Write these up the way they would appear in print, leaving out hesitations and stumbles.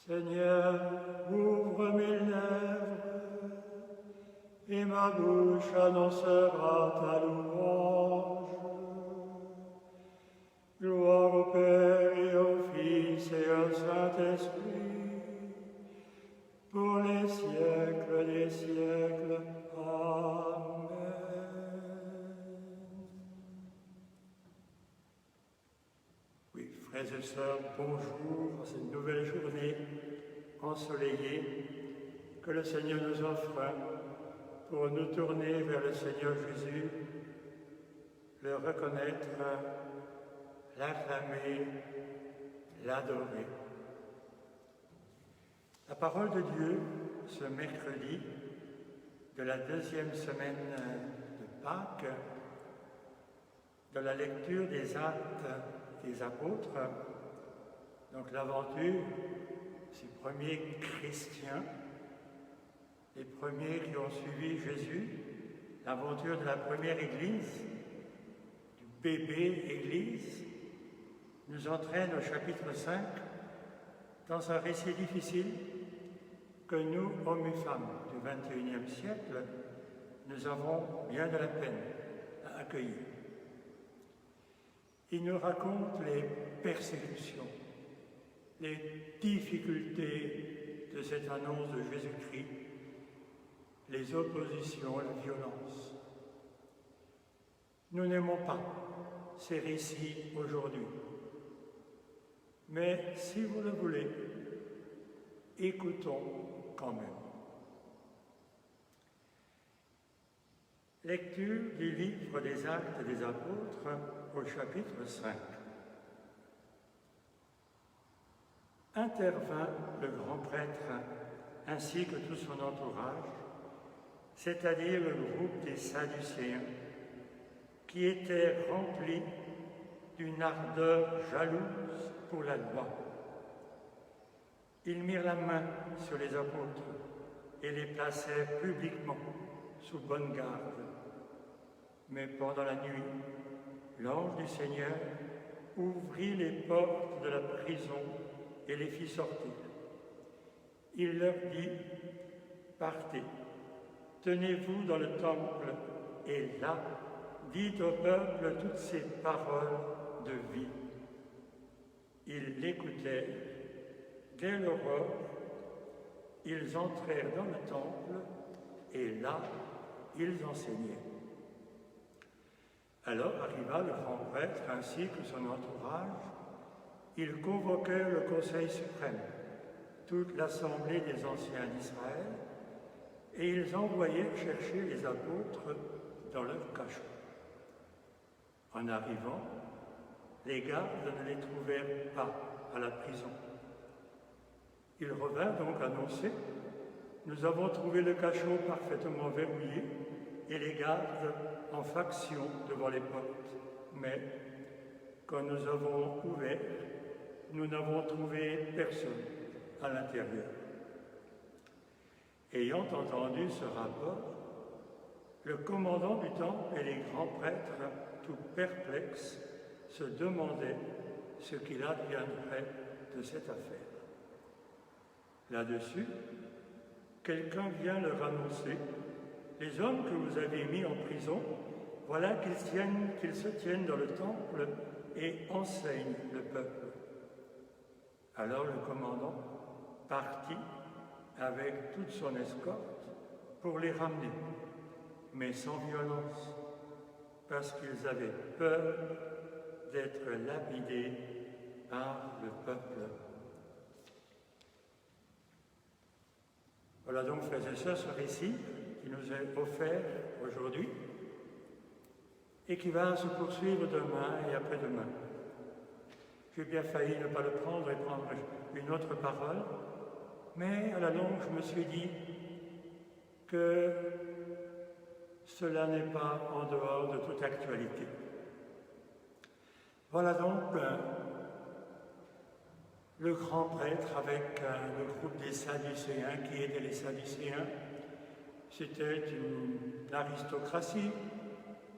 Seigneur, ouvre mes lèvres, et ma bouche annoncera ta louange. Gloire au Père et au Fils et au Saint-Esprit, pour les siècles des siècles. Amen. Oui, frères et sœurs, bonjour en cette nouvelle journée ensoleillée que le Seigneur nous offre pour nous tourner vers le Seigneur Jésus, le reconnaître, l'acclamer, l'adorer. La parole de Dieu, ce mercredi de la deuxième semaine de Pâques, de la lecture des Actes des Apôtres, donc l'aventure ces premiers chrétiens, les premiers qui ont suivi Jésus, l'aventure de la première Église, du bébé Église, nous entraîne au chapitre 5 dans un récit difficile que nous, hommes et femmes du XXIe siècle, nous avons bien de la peine à accueillir. Il nous raconte les persécutions, les difficultés de cette annonce de Jésus-Christ, les oppositions, la violence. Nous n'aimons pas ces récits aujourd'hui, mais si vous le voulez, écoutons quand même. Lecture du livre des Actes des Apôtres au chapitre 5. Intervint le grand prêtre ainsi que tout son entourage, c'est-à-dire le groupe des Sadducéens, qui étaient remplis d'une ardeur jalouse pour la loi. Ils mirent la main sur les apôtres et les placèrent publiquement sous bonne garde. Mais pendant la nuit, l'ange du Seigneur ouvrit les portes de la prison et les fit sortir. Il leur dit, « Partez, tenez-vous dans le temple, et là, dites au peuple toutes ces paroles de vie. » Ils l'écoutèrent. Dès l'aurore, ils entrèrent dans le temple, et là, ils enseignaient. Alors arriva le grand prêtre ainsi que son entourage. Ils convoquèrent le Conseil suprême, toute l'assemblée des anciens d'Israël, et ils envoyèrent chercher les apôtres dans leur cachot. En arrivant, les gardes ne les trouvèrent pas à la prison. Ils revinrent donc annoncer « Nous avons trouvé le cachot parfaitement verrouillé et les gardes en faction devant les portes. Mais quand nous avons ouvert, nous n'avons trouvé personne à l'intérieur. » Ayant entendu ce rapport, le commandant du temple et les grands prêtres, tout perplexes, se demandaient ce qu'il adviendrait de cette affaire. Là-dessus, quelqu'un vient leur annoncer « Les hommes que vous avez mis en prison, voilà qu'ils se tiennent dans le temple et enseignent le peuple. » Alors le commandant partit avec toute son escorte pour les ramener, mais sans violence, parce qu'ils avaient peur d'être lapidés par le peuple. Voilà donc, frères et sœurs, ce récit qui nous est offert aujourd'hui et qui va se poursuivre demain et après-demain. J'ai bien failli ne pas le prendre et prendre une autre parole, mais à la longue, je me suis dit que cela n'est pas en dehors de toute actualité. Voilà donc le grand prêtre avec le groupe des Sadducéens qui étaient les Sadducéens. C'était une aristocratie,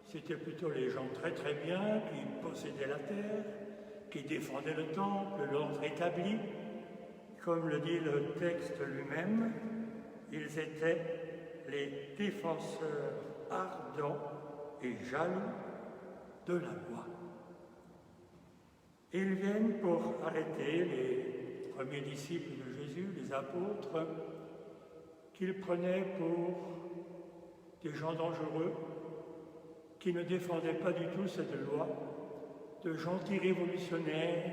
c'était plutôt les gens très très bien qui possédaient la terre, qui défendaient le temple, l'ordre établi. Comme le dit le texte lui-même, ils étaient les défenseurs ardents et jaloux de la loi. Et ils viennent pour arrêter les premiers disciples de Jésus, les apôtres, qu'ils prenaient pour des gens dangereux, qui ne défendaient pas du tout cette loi, de gentils révolutionnaires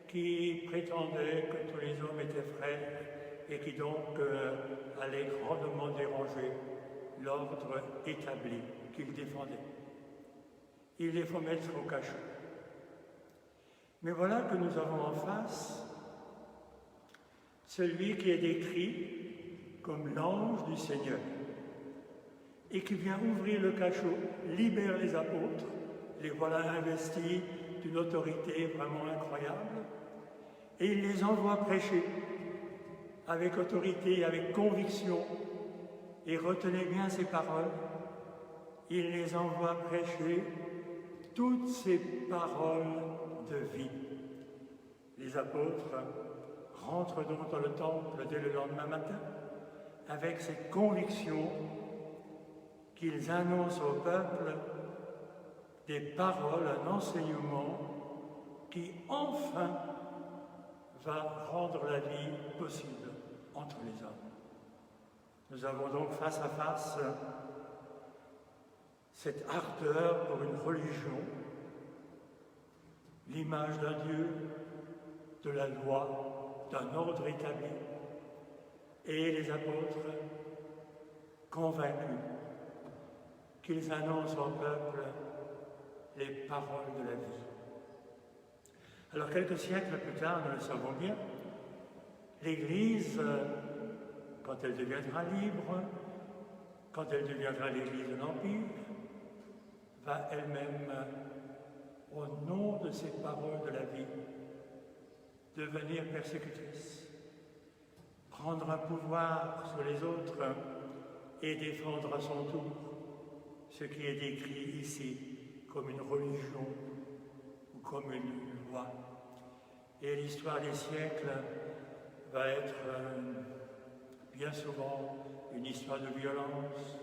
qui prétendaient que tous les hommes étaient frères et qui donc allaient grandement déranger l'ordre établi qu'ils défendaient. Il les faut mettre au cachot. Mais voilà que nous avons en face celui qui est décrit comme l'ange du Seigneur et qui vient ouvrir le cachot, libère les apôtres, les voilà investis d'une autorité vraiment incroyable, et il les envoie prêcher avec autorité, avec conviction, et retenez bien ces paroles, il les envoie prêcher toutes ces paroles de vie. Les apôtres rentrent donc dans le temple dès le lendemain matin avec cette conviction qu'ils annoncent au peuple des paroles, un enseignement qui enfin va rendre la vie possible entre les hommes. Nous avons donc face à face cette ardeur pour une religion, l'image d'un Dieu, de la loi, d'un ordre établi, et les apôtres convaincus qu'ils annoncent au peuple les paroles de la vie. Alors quelques siècles plus tard, nous le savons bien, l'Église, quand elle deviendra libre, quand elle deviendra l'Église de l'Empire, va elle-même, au nom de ces paroles de la vie, devenir persécutrice, prendre un pouvoir sur les autres et défendre à son tour ce qui est décrit ici comme une religion ou comme une loi. Et l'histoire des siècles va être bien souvent une histoire de violence,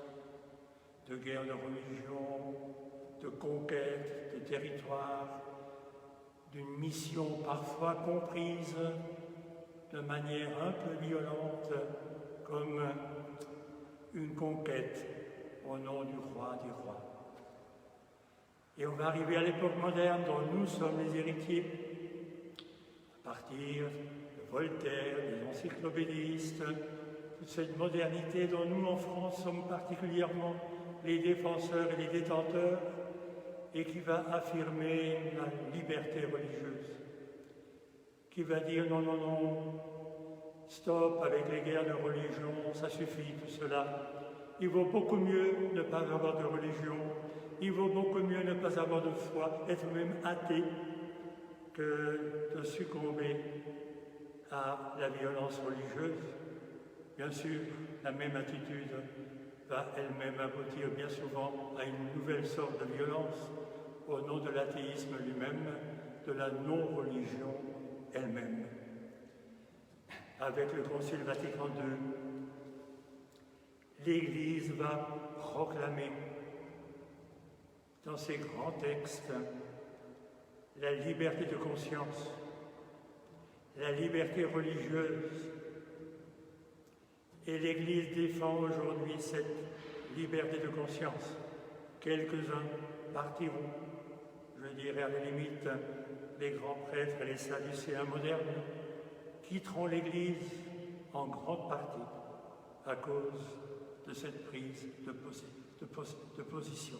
de guerre de religion, de conquête de territoire, d'une mission parfois comprise de manière un peu violente comme une conquête au nom du roi des rois. Et on va arriver à l'époque moderne dont nous sommes les héritiers, à partir de Voltaire, des encyclopédistes, toute cette modernité dont nous en France sommes particulièrement les défenseurs et les détenteurs, et qui va affirmer la liberté religieuse, qui va dire non, non, non, stop avec les guerres de religion, ça suffit tout cela. Il vaut beaucoup mieux ne pas avoir de religion, il vaut beaucoup mieux ne pas avoir de foi, être même athée, que de succomber à la violence religieuse. Bien sûr, la même attitude va elle-même aboutir bien souvent à une nouvelle sorte de violence au nom de l'athéisme lui-même, de la non-religion elle-même. Avec le Concile Vatican II, l'Église va proclamer dans ses grands textes la liberté de conscience, la liberté religieuse. Et l'Église défend aujourd'hui cette liberté de conscience. Quelques-uns partiront, je dirais à la limite, les grands prêtres et les sadducéens modernes, quitteront l'Église en grande partie à cause de cette prise de position.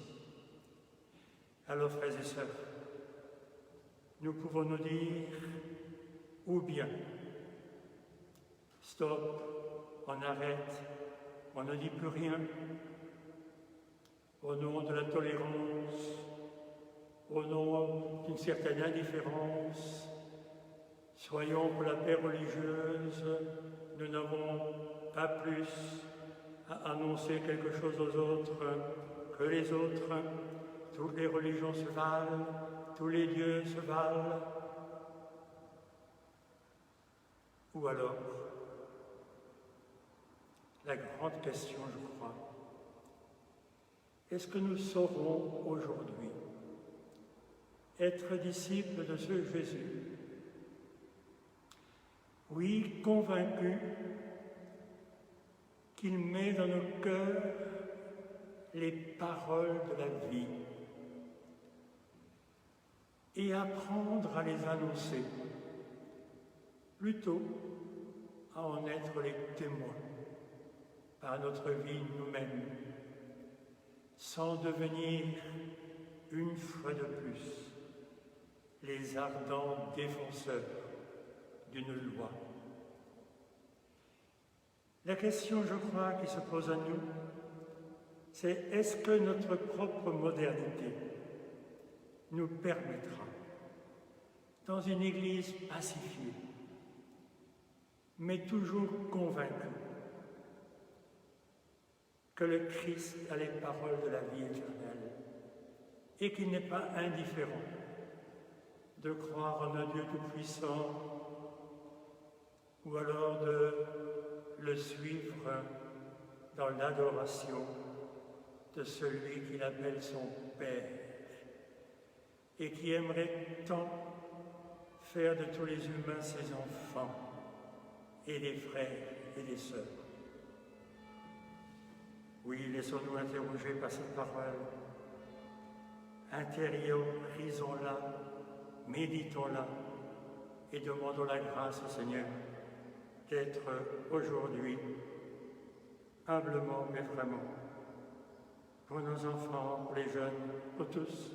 Alors, frères et sœurs, nous pouvons nous dire, ou bien, stop, on arrête, on ne dit plus rien, au nom de la tolérance, au nom d'une certaine indifférence, soyons pour la paix religieuse, nous n'avons pas plus à annoncer quelque chose aux autres que les autres. Toutes les religions se valent, tous les dieux se valent. Ou alors, la grande question, je crois, est-ce que nous saurons aujourd'hui être disciples de ce Jésus? Oui, convaincus qu'il met dans nos cœurs les paroles de la vie et apprendre à les annoncer, plutôt à en être les témoins par notre vie nous-mêmes, sans devenir, une fois de plus, les ardents défenseurs d'une loi. La question, je crois, qui se pose à nous, c'est est-ce que notre propre modernité nous permettra, dans une Église pacifiée, mais toujours convaincue, que le Christ a les paroles de la vie éternelle et qu'il n'est pas indifférent de croire en un Dieu tout-puissant ou alors de le suivre dans l'adoration de celui qu'il appelle son Père et qui aimerait tant faire de tous les humains ses enfants et des frères et des sœurs. Oui, laissons-nous interroger par cette parole. Intériorisons-la, méditons-la et demandons la grâce au Seigneur d'être aujourd'hui, humblement mais vraiment, pour nos enfants, pour les jeunes, pour tous,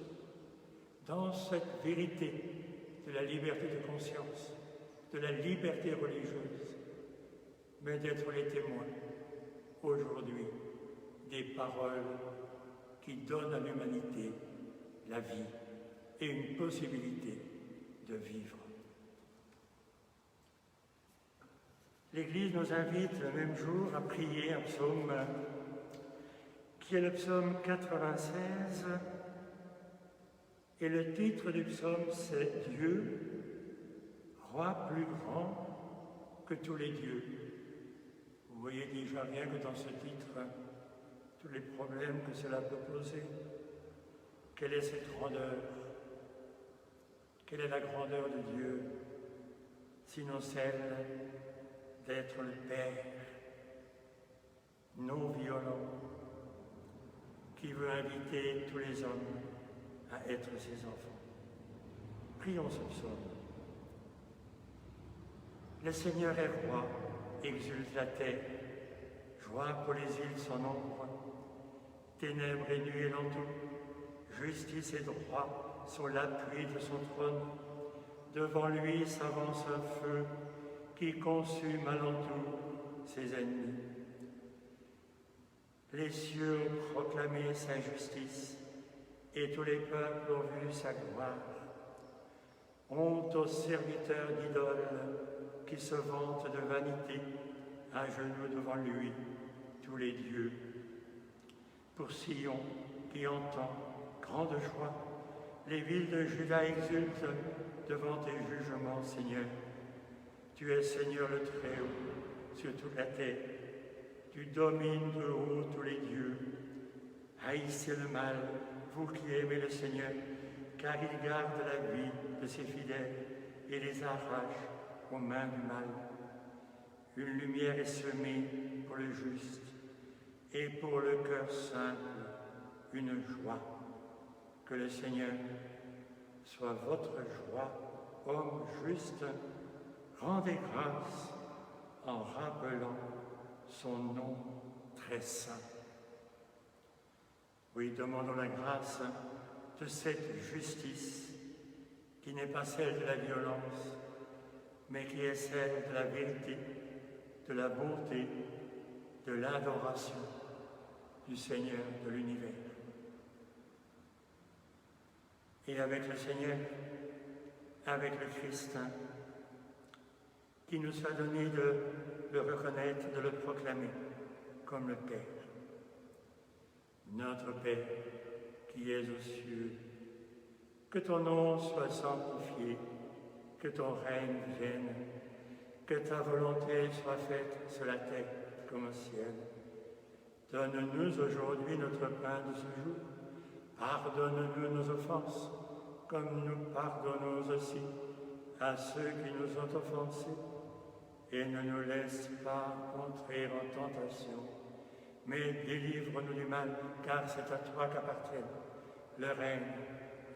dans cette vérité de la liberté de conscience, de la liberté religieuse, mais d'être les témoins aujourd'hui des paroles qui donnent à l'humanité la vie et une possibilité de vivre. L'Église nous invite le même jour à prier un psaume qui est le psaume 96, et le titre du psaume c'est « Dieu, roi plus grand que tous les dieux ». Vous voyez déjà rien que dans ce titre tous les problèmes que cela peut poser. Quelle est cette grandeur? Quelle est la grandeur de Dieu, sinon celle d'être le Père, non violent, qui veut inviter tous les hommes à être ses enfants. Prions ce psaume. Le Seigneur est roi, exulte la terre, joie pour les îles son ombre, ténèbres et nuées l'entourent, justice et droit sont l'appui de son trône. Devant lui s'avance un feu qui consume alentour ses ennemis. Les cieux ont proclamé sa justice et tous les peuples ont vu sa gloire. Honte aux serviteurs d'idoles qui se vantent de vanité, à genoux devant lui, tous les dieux. Pour Sion qui entend, grande joie, les villes de Juda exultent devant tes jugements, Seigneur. Tu es Seigneur le Très-Haut sur toute la terre. Tu domines de haut tous les dieux. Haïssez le mal, vous qui aimez le Seigneur, car il garde la vie de ses fidèles et les arrache aux mains du mal. Une lumière est semée pour le juste et pour le cœur simple, une joie. Que le Seigneur soit votre joie, homme juste, rendez grâce en rappelant son nom très saint. Oui, demandons la grâce de cette justice qui n'est pas celle de la violence, mais qui est celle de la vérité, de la bonté, de l'adoration du Seigneur de l'univers. Et avec le Seigneur, avec le Christ, qui nous a donné de le reconnaître, de le proclamer comme le Père. Notre Père, qui es aux cieux, que ton nom soit sanctifié, que ton règne vienne, que ta volonté soit faite sur la terre comme au ciel. Donne-nous aujourd'hui notre pain de ce jour. Pardonne-nous nos offenses, comme nous pardonnons aussi à ceux qui nous ont offensés. Et ne nous laisse pas entrer en tentation, mais délivre-nous du mal, car c'est à toi qu'appartiennent le règne,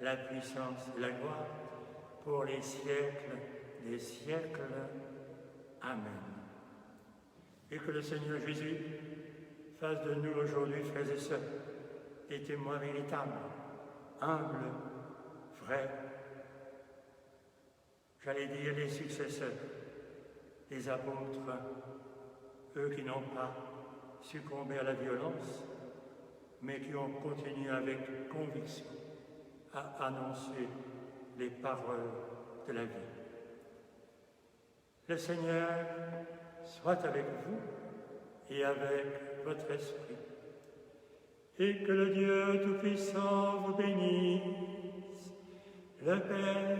la puissance et la gloire, pour les siècles des siècles. Amen. Et que le Seigneur Jésus fasse de nous aujourd'hui, frères et sœurs, des témoins véritables, humbles, vrais, j'allais dire les successeurs des apôtres, eux qui n'ont pas succombé à la violence, mais qui ont continué avec conviction à annoncer les paroles de la vie. Le Seigneur soit avec vous et avec votre esprit, et que le Dieu Tout-Puissant vous bénisse, le Père,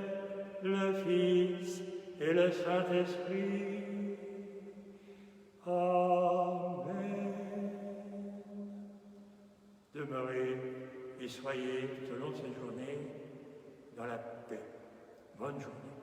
le Fils et le Saint-Esprit. Amen. Demeurez et soyez tout au long de cette journée dans la paix. Bonne journée.